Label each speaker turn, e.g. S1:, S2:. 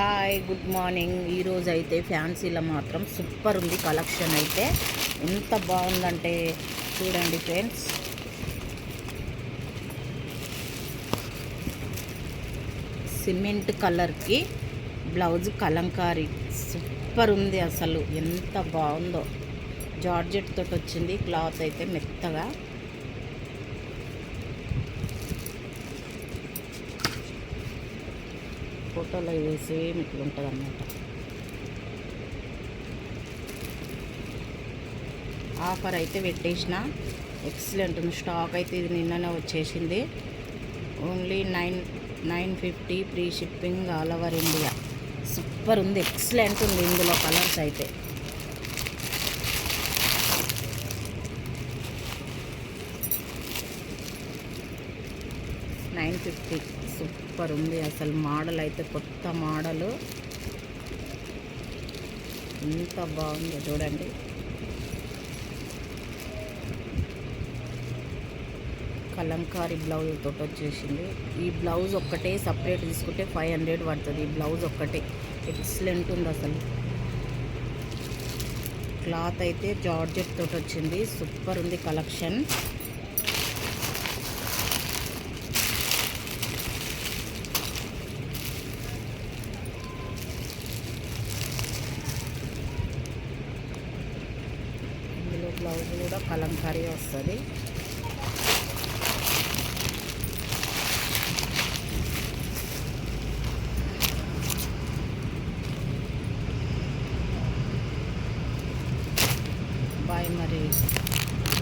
S1: Hi, good morning. ఈరోజు అయితే ఫ్యాన్సీలో మాత్రం సూపర్ ఉంది కలెక్షన్ అయితే. ఎంత బాగుందంటే చూడండి ఫ్రెండ్స్. సిమెంట్ కలర్కి బ్లౌజ్ కలంకారీ సూపర్ ఉంది అసలు. ఎంత బాగుందో. జార్జెట్ తోటి వచ్చింది క్లాత్ అయితే మెత్తగా. ఫోటోలో వేసి ఇట్లా ఉంటుంది అన్నమాట. ఆఫర్ అయితే పెట్టేసిన. ఎక్సలెంట్ ఉంది. స్టాక్ అయితే ఇది నిన్ననే వచ్చేసింది. Only 950 free shipping all over India. Super ఉంది, ఎక్సలెంట్ ఉంది. ఇందులో కలర్స్ అయితే $950. సూపర్ ఉంది అసలు. మోడల్ అయితే కొత్త మోడలు. ఎంత బాగుందో చూడండి. కలంకారీ బ్లౌజ్ తోటి వచ్చేసింది. ఈ బ్లౌజ్ ఒక్కటే సపరేట్ తీసుకుంటే 500 పడుతుంది. ఈ బ్లౌజ్ ఒక్కటే ఎక్సలెంట్ ఉంది అసలు. క్లాత్ అయితే జార్జెట్ తోటి వచ్చింది. సూపర్ ఉంది కలెక్షన్. బ్లౌజ్ కూడా కలంకారీ వస్తుంది.